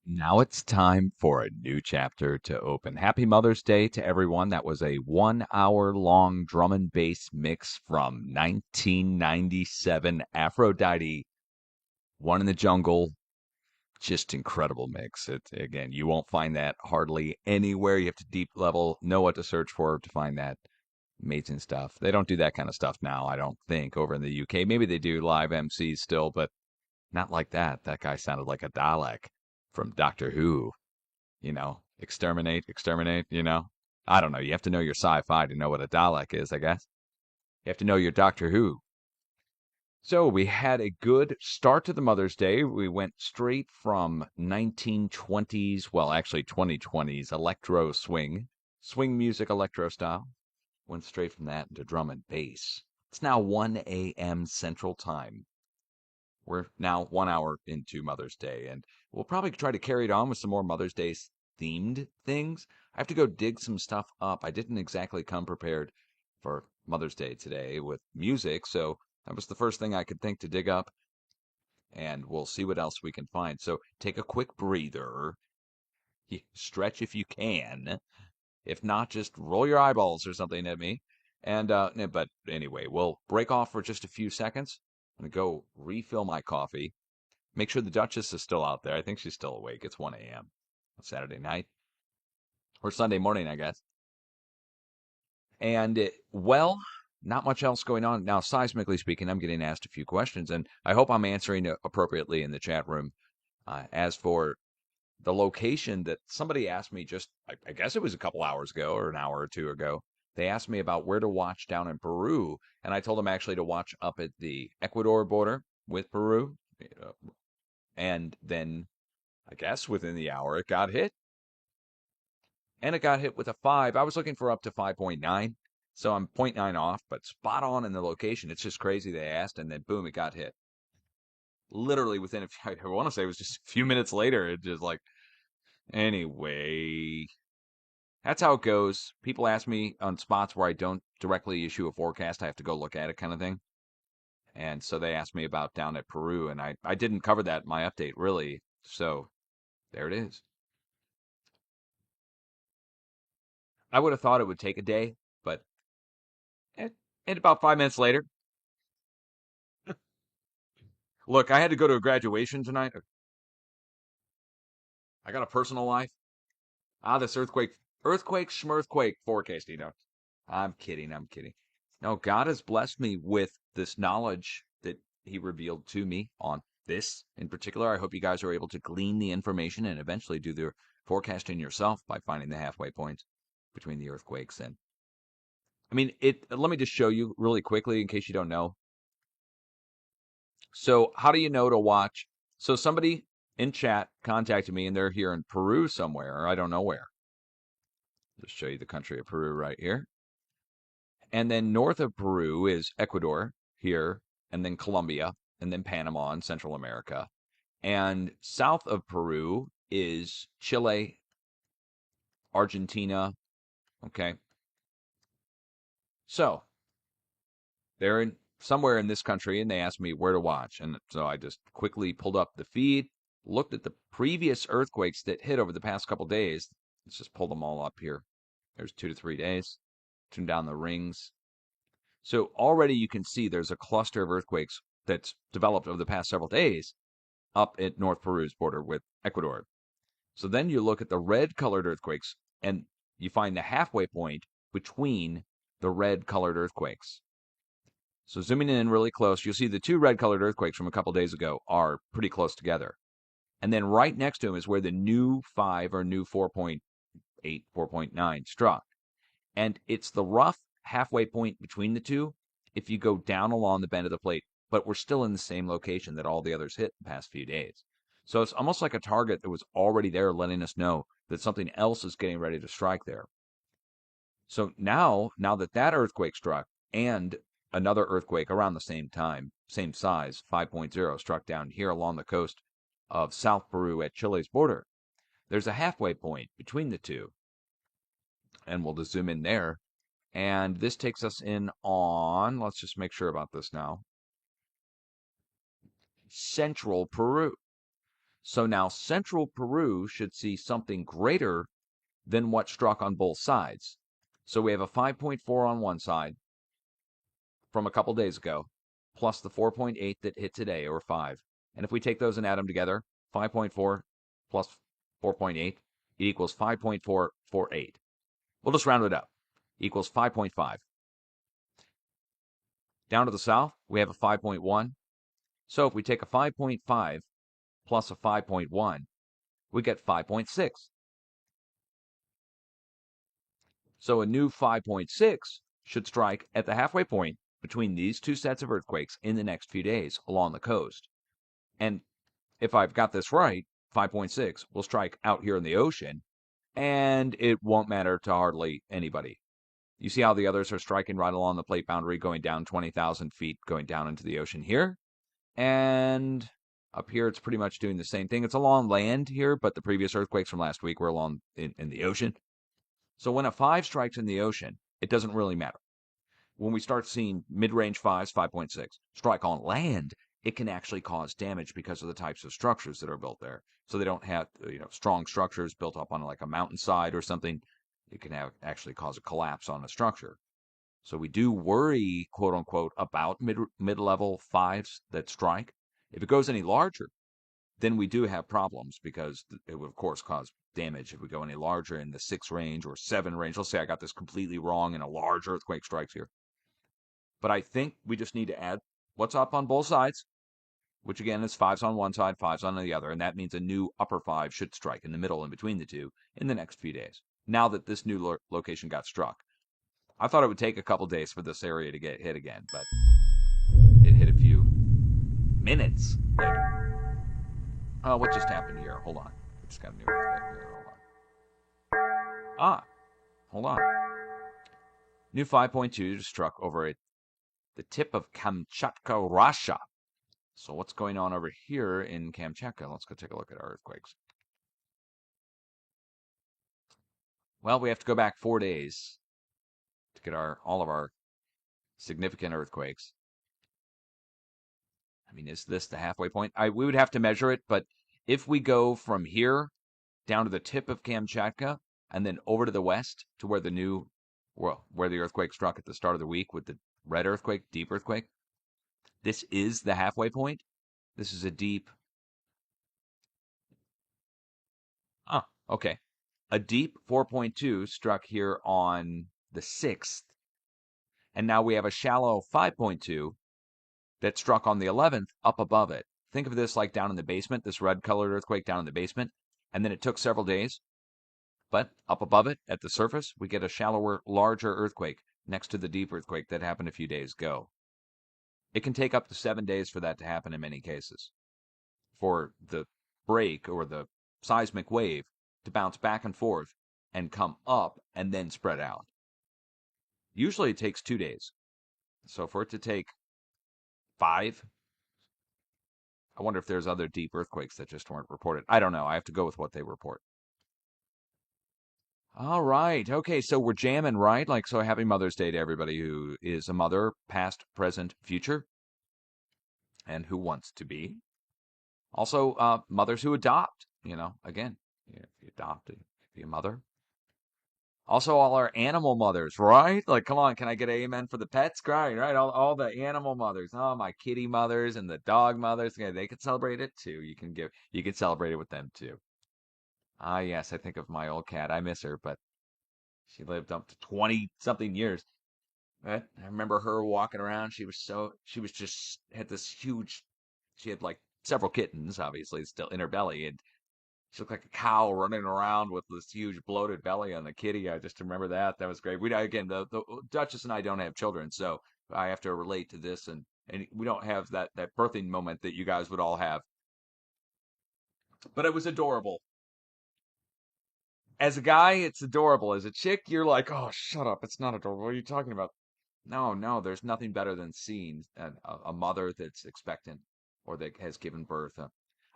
Now it's time for a new chapter to open. Happy Mother's Day to everyone. That was a 1 hour long drum and bass mix from 1997 Aphrodite, One in the Jungle. Just incredible mix. Again, you won't find that hardly anywhere. You have to deep level know what to search for to find that amazing stuff. They don't do that kind of stuff now, I don't think, over in the UK. Maybe they do live MCs still, but not like that. That guy sounded like a Dalek from Doctor Who. Exterminate, exterminate. I don't know. You have to know your sci-fi to know what a Dalek is, I guess. You have to know your Doctor Who. So we had a good start to the Mother's Day. We went straight from 1920s, well, actually 2020s electro swing music electro style. Went straight from that into drum and bass. It's now 1 a.m. Central Time. We're now 1 hour into Mother's Day, and we'll probably try to carry it on with some more Mother's Day themed things. I have to go dig some stuff up. I didn't exactly come prepared for Mother's Day today with music, so that was the first thing I could think to dig up, and we'll see what else we can find. So take a quick breather, stretch if you can. If not, just roll your eyeballs or something at me. But anyway, we'll break off for just a few seconds. I'm going to go refill my coffee. Make sure the Duchess is still out there. I think she's still awake. It's 1 a.m. Saturday night or Sunday morning, I guess. And well, not much else going on. Now, seismically speaking, I'm getting asked a few questions, and I hope I'm answering it appropriately in the chat room. As for the location that somebody asked me just, I guess it was a couple hours ago or an hour or two ago, they asked me about where to watch down in Peru, and I told them actually to watch up at the Ecuador border with Peru. And then I guess within the hour it got hit. And it got hit with a 5. I was looking for up to 5.9. So I'm zero point 0.9 off, but spot on in the location. It's just crazy they asked, and then boom, it got hit. Literally within I want to say it was just a few minutes later. It just like, anyway, that's how it goes. People ask me on spots where I don't directly issue a forecast. I have to go look at it kind of thing. And so they asked me about down at Peru, and I didn't cover that in my update, really. So there it is. I would have thought it would take a day, but and, and about 5 minutes later, look, I had to go to a graduation tonight. I got a personal life. This earthquake, schmirthquake forecasting. No, I'm kidding. I'm kidding. No, God has blessed me with this knowledge that He revealed to me on this in particular. I hope you guys are able to glean the information and eventually do the forecasting yourself by finding the halfway points between the earthquakes. And I mean, let me just show you really quickly in case you don't know. So how do you know to watch? So somebody in chat contacted me and they're here in Peru somewhere, or I don't know where. Just show you the country of Peru right here. And then north of Peru is Ecuador here, and then Colombia, and then Panama in Central America. And south of Peru is Chile, Argentina. Okay. So they're in somewhere in this country and they asked me where to watch. And so I just quickly pulled up the feed, looked at the previous earthquakes that hit over the past couple days. Let's just pull them all up here. There's 2 to 3 days. Tune down the rings. So already you can see there's a cluster of earthquakes that's developed over the past several days up at North Peru's border with Ecuador. So then you look at the red colored earthquakes and you find the halfway point between the red colored earthquakes. So zooming in really close, you'll see the 2 red colored earthquakes from a couple days ago are pretty close together. And then right next to them is where the new 5 or new 4.8, 4.9 struck. And it's the rough halfway point between the two if you go down along the bend of the plate, but we're still in the same location that all the others hit the past few days. So it's almost like a target that was already there letting us know that something else is getting ready to strike there. So now that earthquake struck and another earthquake around the same time, same size, 5.0, struck down here along the coast of South Peru at Chile's border, there's a halfway point between the two. And we'll just zoom in there. And this takes us in on, let's just make sure about this now, central Peru. So now central Peru should see something greater than what struck on both sides. So we have a 5.4 on one side from a couple days ago, plus the 4.8 that hit today, or 5. And if we take those and add them together, 5.4 plus 4.8, it equals 5.448. We'll just round it up. Equals 5.5. Down to the south, we have a 5.1. So if we take a 5.5 plus a 5.1, we get 5.6. So a new 5.6 should strike at the halfway point between these two sets of earthquakes in the next few days along the coast. And if I've got this right, 5.6 will strike out here in the ocean, and it won't matter to hardly anybody. You see how the others are striking right along the plate boundary, going down 20,000 feet, going down into the ocean here. And up here, it's pretty much doing the same thing. It's along land here, but the previous earthquakes from last week were along in the ocean. So when a 5 strikes in the ocean, it doesn't really matter. When we start seeing mid-range 5s, 5.6, strike on land, it can actually cause damage because of the types of structures that are built there. So they don't have strong structures built up on like a mountainside or something. It can actually cause a collapse on a structure. So we do worry, quote unquote, about mid-level 5s that strike. If it goes any larger, then we do have problems because it would, of course, cause damage if we go any larger in the 6 range or 7 range. Let's say I got this completely wrong and a large earthquake strikes here. But I think we just need to add what's up on both sides, which again is 5s on one side, 5s on the other. And that means a new upper 5 should strike in the middle in between the two in the next few days, now that this new location got struck. I thought it would take a couple days for this area to get hit again, but it hit a few minutes later. Oh, what just happened here? Hold on. I just got a new earthquake here. Hold on. New 5.2 struck over at the tip of Kamchatka, Russia. So what's going on over here in Kamchatka? Let's go take a look at our earthquakes. Well, we have to go back 4 days to get all of our significant earthquakes. I mean, is this the halfway point? We would have to measure it, but if we go from here down to the tip of Kamchatka and then over to the west to where where the earthquake struck at the start of the week with the red earthquake, deep earthquake, this is the halfway point. This is a deep. Okay. A deep 4.2 struck here on the 6th. And now we have a shallow 5.2 that struck on the 11th up above it. Think of this like down in the basement, this red colored earthquake down in the basement. And then it took several days. But up above it at the surface, we get a shallower, larger earthquake next to the deep earthquake that happened a few days ago. It can take up to 7 days for that to happen in many cases. For the break or the seismic wave to bounce back and forth and come up and then spread out. Usually it takes 2 days. So for it to take 5, I wonder if there's other deep earthquakes that just weren't reported. I don't know. I have to go with what they report. All right. Okay, so we're jamming, right? Like, so happy Mother's Day to everybody who is a mother, past, present, future, and who wants to be. Also, mothers who adopt, again, if you adopt, be a mother. Also, all our animal mothers, right? Like, come on, can I get an amen for the pets? Crying, right? All the animal mothers. Oh, my kitty mothers and the dog mothers. Yeah, they can celebrate it too. You can celebrate it with them too. Ah, yes, I think of my old cat. I miss her, but she lived up to 20 something years. Right? I remember her walking around. She was just had this huge, she had like several kittens, obviously, still in her belly. And she looked like a cow running around with this huge bloated belly on the kitty. I just remember that. That was great. Again, the Duchess and I don't have children, so I have to relate to this, and we don't have that birthing moment that you guys would all have. But it was adorable. As a guy, it's adorable. As a chick, you're like, oh, shut up. It's not adorable. What are you talking about? No, there's nothing better than seeing a mother that's expectant or that has given birth.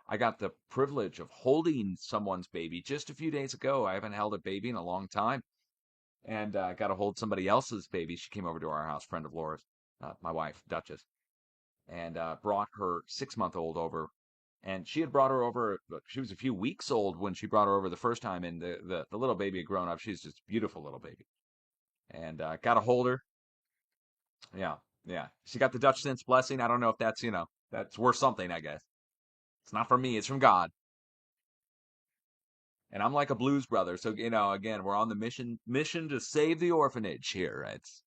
I got the privilege of holding someone's baby just a few days ago. I haven't held a baby in a long time. And I got to hold somebody else's baby. She came over to our house, friend of Laura's, my wife, Duchess, and brought her 6-month-old over And she had brought her over. She was a few weeks old when she brought her over the first time, and the little baby had grown up. She's just a beautiful little baby, and got to hold her. Yeah, yeah. She got the Dutch Sense blessing. I don't know if that's that's worth something. I guess it's not from me; it's from God. And I'm like a blues brother, so again, we're on the mission to save the orphanage here. It's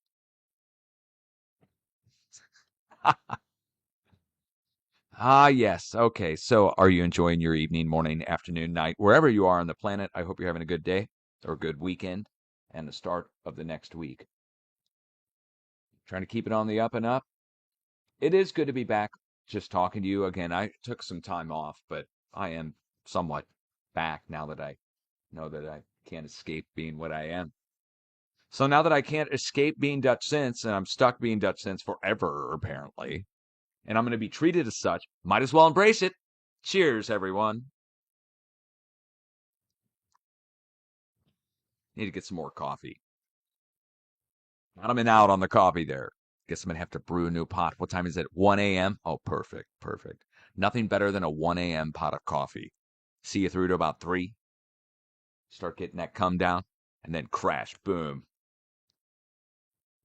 yes. Okay. So, are you enjoying your evening, morning, afternoon, night, wherever you are on the planet? I hope you're having a good day or a good weekend and the start of the next week. Trying to keep it on the up and up. It is good to be back just talking to you again. I took some time off, but I am somewhat back now that I know that I can't escape being what I am. So now that I can't escape being Dutch Sense and I'm stuck being Dutch Sense forever, apparently, and I'm going to be treated as such, might as well embrace it. Cheers, everyone. Need to get some more coffee. I'm out on the coffee there. Guess I'm going to have to brew a new pot. What time is it? 1 a.m.? Oh, perfect. Perfect. Nothing better than a 1 a.m. pot of coffee. See you through to about 3. Start getting that come down, and then crash. Boom.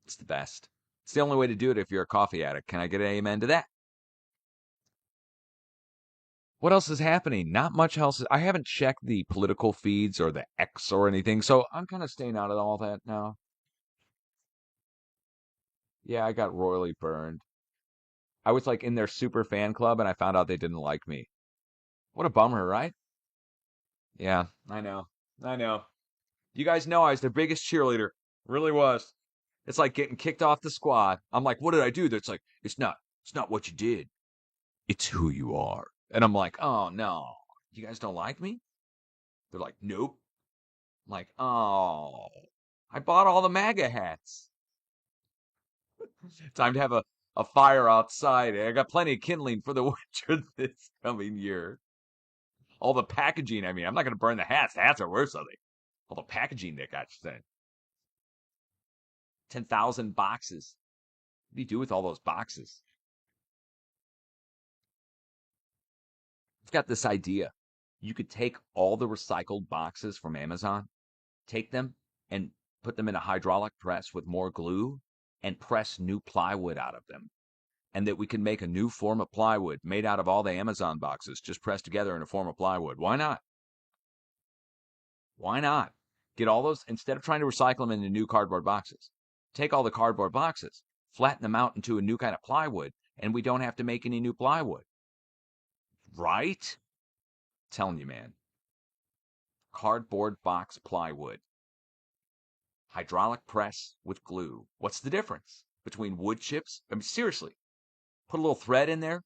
It's the best. It's the only way to do it if you're a coffee addict. Can I get an amen to that? What else is happening? Not much else. I haven't checked the political feeds or the X or anything, so I'm kind of staying out of all that now. Yeah, I got royally burned. I was like in their super fan club and I found out they didn't like me. What a bummer, right? Yeah, I know. I know. You guys know I was their biggest cheerleader. Really was. It's like getting kicked off the squad. I'm like, what did I do? That's like, it's not what you did. It's who you are. And I'm like, oh no. You guys don't like me? They're like, nope. I'm like, oh. I bought all the MAGA hats. Time to have a fire outside. I got plenty of kindling for the winter this coming year. All the packaging, I mean, I'm not going to burn the hats. The hats are worth something. All the packaging they got sent. 10,000 boxes. What do you do with all those boxes? I've got this idea. You could take all the recycled boxes from Amazon, take them and put them in a hydraulic press with more glue and press new plywood out of them. And that we can make a new form of plywood made out of all the Amazon boxes, just pressed together in a form of plywood. Why not? Why not? Get all those, instead of trying to recycle them into new cardboard boxes, take all the cardboard boxes, flatten them out into a new kind of plywood, and we don't have to make any new plywood. Right? I'm telling you, man. Cardboard box plywood. Hydraulic press with glue. What's the difference between wood chips? I mean, seriously, put a little thread in there,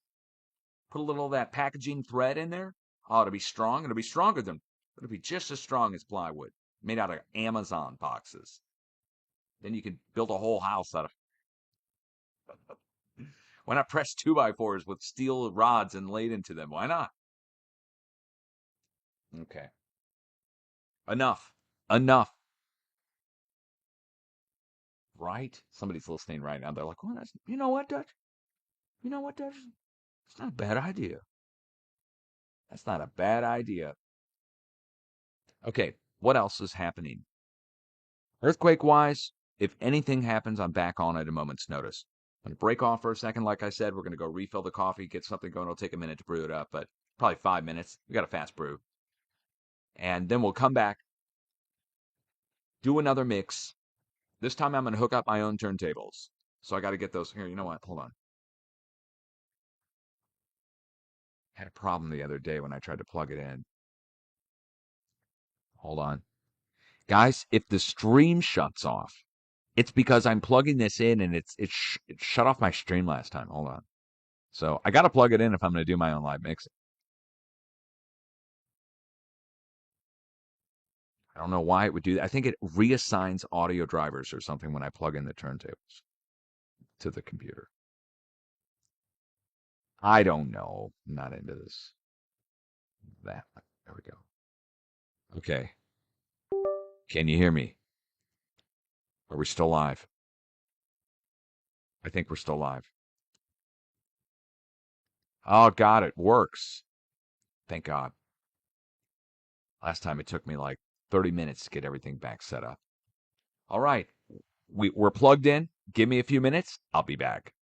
put a little of that packaging thread in there. Oh, it'll be strong. It'll be stronger than, it'll be just as strong as plywood made out of Amazon boxes. Then you can build a whole house out of. Why not press 2x4s with steel rods and laid into them? Why not? Okay. Enough. Enough. Right? Somebody's listening right now. They're like, well, you know what, Dutch? You know what, Dutch? It's not a bad idea. That's not a bad idea. Okay. What else is happening? Earthquake wise, if anything happens, I'm back on at a moment's notice. I'm going to break off for a second. Like I said, we're going to go refill the coffee, get something going. It'll take a minute to brew it up, but probably 5 minutes. We got a fast brew. And then we'll come back, do another mix. This time I'm going to hook up my own turntables. So I got to get those. Here, you know what? Hold on. Had a problem the other day when I tried to plug it in. Hold on. Guys, if the stream shuts off, it's because I'm plugging this in and it shut off my stream last time. Hold on. So I got to plug it in if I'm going to do my own live mixing. I don't know why it would do that. I think it reassigns audio drivers or something when I plug in the turntables to the computer. I don't know. I'm not into this. That. There we go. Okay. Can you hear me? Are we still live? I think we're still live. Oh, God, it works. Thank God. Last time it took me like 30 minutes to get everything back set up. All right. We're plugged in. Give me a few minutes. I'll be back.